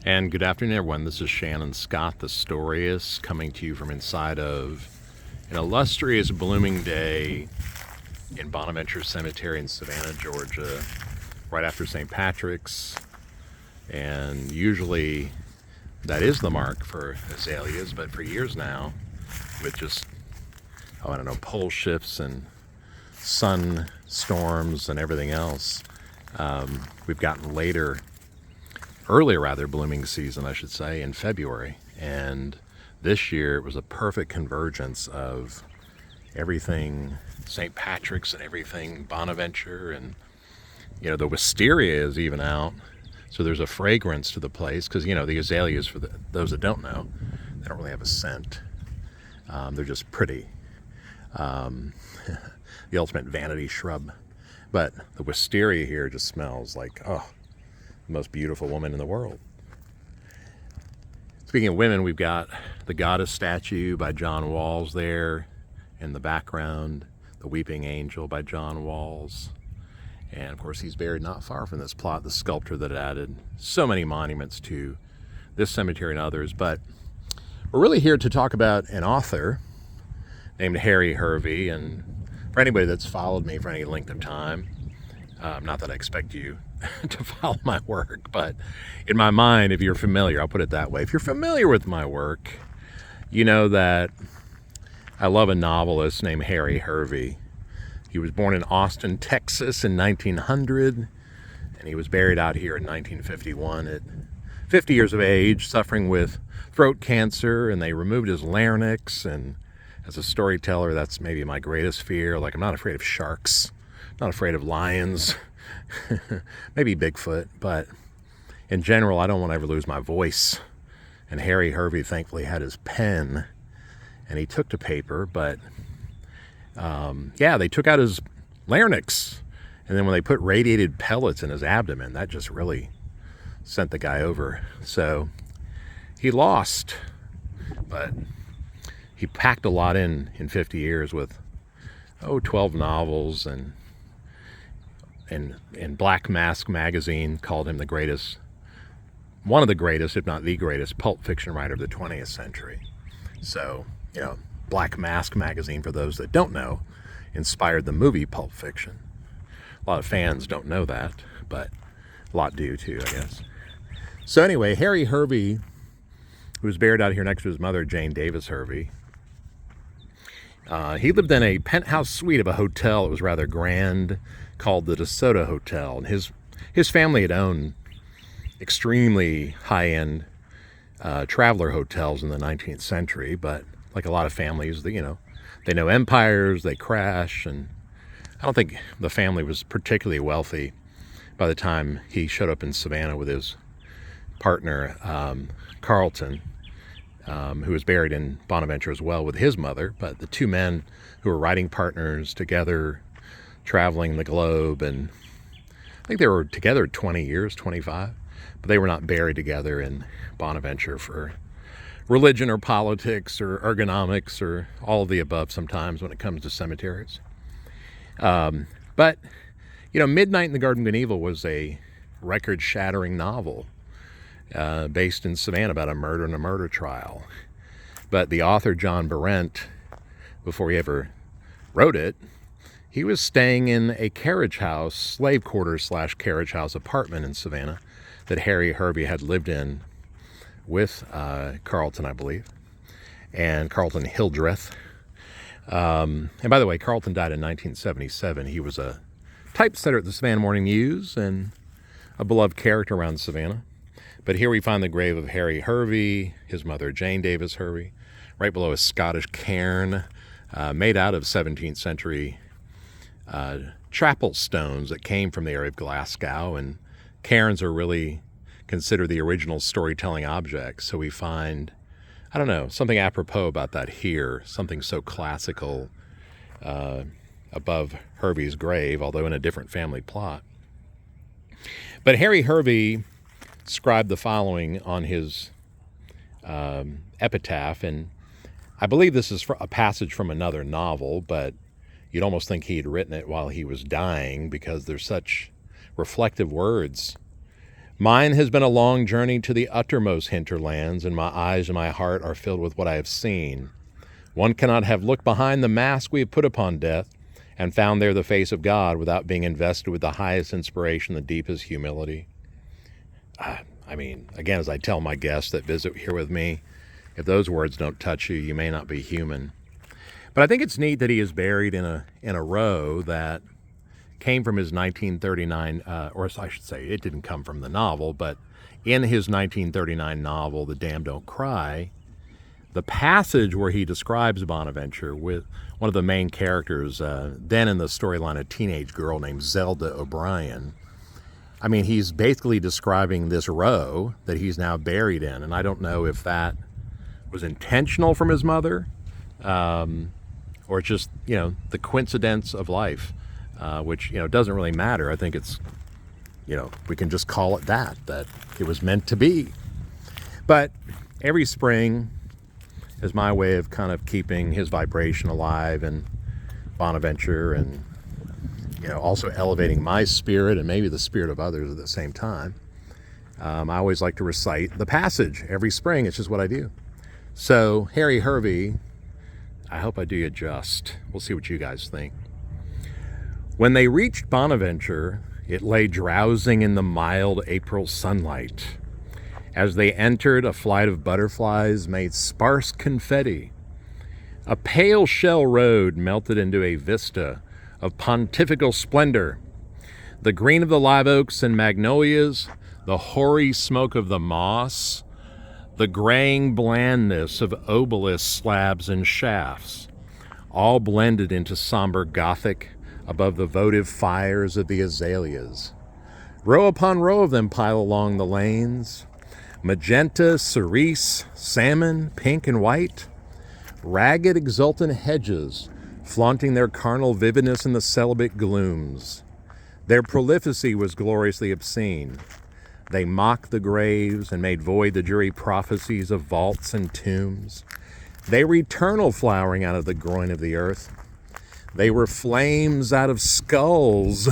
And good afternoon, everyone. This is Shannon Scott, the Storyist, coming to you from inside of an illustrious blooming day in Bonaventure Cemetery in Savannah, Georgia, right after St. Patrick's. And usually that is the mark for azaleas, but for years now, with just, pole shifts and sun storms and everything else, we've gotten earlier blooming season, I should say, in February. And this year it was a perfect convergence of everything St. Patrick's and everything Bonaventure, and the wisteria is even out, so there's a fragrance to the place, because the azaleas, for those that don't know, they don't really have a scent. They're just pretty, the ultimate vanity shrub. But the wisteria here just smells like, the most beautiful woman in the world. Speaking of women, we've got the goddess statue by John Walls there in the background, the weeping angel by John Walls. And of course, he's buried not far from this plot, the sculptor that added so many monuments to this cemetery and others. But we're really here to talk about an author named Hervey. And for anybody that's followed me for any length of time, not that I expect you to follow my work, but in my mind, if you're familiar, I'll put it that way. If you're familiar with my work, you know that I love a novelist named Hervey. He was born in Austin, Texas in 1900, and he was buried out here in 1951 at 50 years of age, suffering with throat cancer, and they removed his larynx. And as a storyteller, that's maybe my greatest fear. Like, I'm not afraid of sharks, not afraid of lions, maybe Bigfoot, but in general, I don't want to ever lose my voice. And Hervey thankfully had his pen, and he took to paper, but they took out his larynx, and then when they put radiated pellets in his abdomen, that just really sent the guy over. So he lost, but he packed a lot in 50 years with 12 novels, and Black Mask magazine called him the greatest, one of the greatest, if not the greatest, pulp fiction writer of the 20th century. So, Black Mask magazine, for those that don't know, inspired the movie Pulp Fiction. A lot of fans don't know that, but a lot do too, I guess. So anyway, Hervey, who was buried out here next to his mother, Jane Davis Hervey, he lived in a penthouse suite of a hotel that was rather grand, called the DeSoto Hotel. And his family had owned extremely high-end traveler hotels in the 19th century, but like a lot of families, they know empires, they crash, and I don't think the family was particularly wealthy by the time he showed up in Savannah with his partner, Carlton, who was buried in Bonaventure as well with his mother. But the two men who were writing partners together, traveling the globe, and I think they were together 20 years, 25, but they were not buried together in Bonaventure for religion or politics or ergonomics or all of the above sometimes when it comes to cemeteries. But Midnight in the Garden of Evil was a record-shattering novel based in Savannah about a murder and a murder trial. But the author, John Berendt, before he ever wrote it, he was staying in a carriage house, slave quarters / carriage house apartment in Savannah that Hervey had lived in with Carlton, I believe, and Carlton Hildreth. And by the way, Carlton died in 1977. He was a typesetter at the Savannah Morning News and a beloved character around Savannah. But here we find the grave of Hervey, his mother, Jane Davis Hervey, right below a Scottish cairn made out of 17th century chapel stones that came from the area of Glasgow. And cairns are really considered the original storytelling object. So we find, something apropos about that here, something so classical above Hervey's grave, although in a different family plot. But Hervey scribed the following on his epitaph, and I believe this is a passage from another novel, but you'd almost think he'd written it while he was dying because there's such reflective words. Mine has been a long journey to the uttermost hinterlands, and my eyes and my heart are filled with what I have seen. One cannot have looked behind the mask we have put upon death and found there the face of God without being invested with the highest inspiration, the deepest humility. I mean, again, as I tell my guests that visit here with me, if those words don't touch you, you may not be human. But I think it's neat that he is buried in a row that came from his 1939, or I should say, it didn't come from the novel, but in his 1939 novel, The Damned Don't Cry, the passage where he describes Bonaventure with one of the main characters, then in the storyline, a teenage girl named Zelda O'Brien. I mean, he's basically describing this row that he's now buried in, and I don't know if that was intentional from his mother, or it's just, the coincidence of life, which, doesn't really matter. I think it's, we can just call it that it was meant to be. But every spring is my way of kind of keeping his vibration alive and Bonaventure, and also elevating my spirit and maybe the spirit of others at the same time. I always like to recite the passage every spring. It's just what I do. So Harry Hervey, I hope I do you just. We'll see what you guys think. When they reached Bonaventure, it lay drowsing in the mild April sunlight. As they entered, a flight of butterflies made sparse confetti. A pale shell road melted into a vista of pontifical splendor. The green of the live oaks and magnolias, the hoary smoke of the moss, the graying blandness of obelisk slabs and shafts, all blended into somber Gothic above the votive fires of the azaleas. Row upon row of them pile along the lanes, magenta, cerise, salmon, pink, and white, ragged, exultant hedges flaunting their carnal vividness in the celibate glooms. Their prolificy was gloriously obscene. They mocked the graves and made void the dreary prophecies of vaults and tombs. They were eternal flowering out of the groin of the earth. They were flames out of skulls.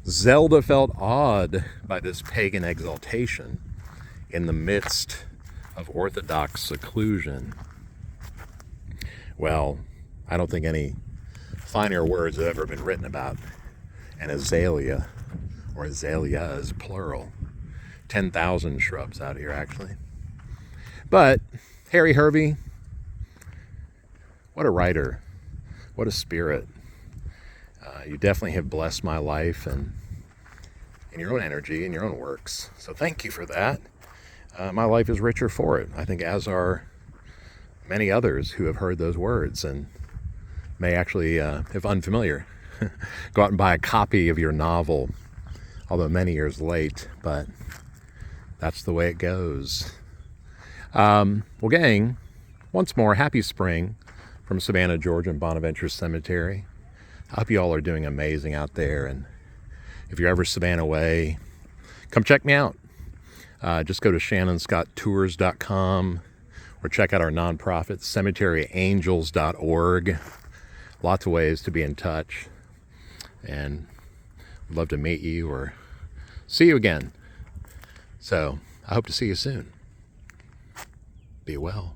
Zelda felt awed by this pagan exaltation in the midst of orthodox seclusion. Well, I don't think any finer words have ever been written about an azalea, or azaleas, plural. 10,000 shrubs out here, actually. But Harry Hervey, what a writer. What a spirit. You definitely have blessed my life and in your own energy and your own works. So thank you for that. My life is richer for it. I think as are many others who have heard those words and may actually, if unfamiliar, go out and buy a copy of your novel, although many years late, but that's the way it goes. Well, gang, once more, happy spring from Savannah, Georgia, and Bonaventure Cemetery. I hope you all are doing amazing out there, and if you're ever Savannah way, come check me out. Just go to shannonscotttours.com or check out our nonprofit, cemeteryangels.org. Lots of ways to be in touch, and I'd love to meet you or see you again. So I hope to see you soon. Be well.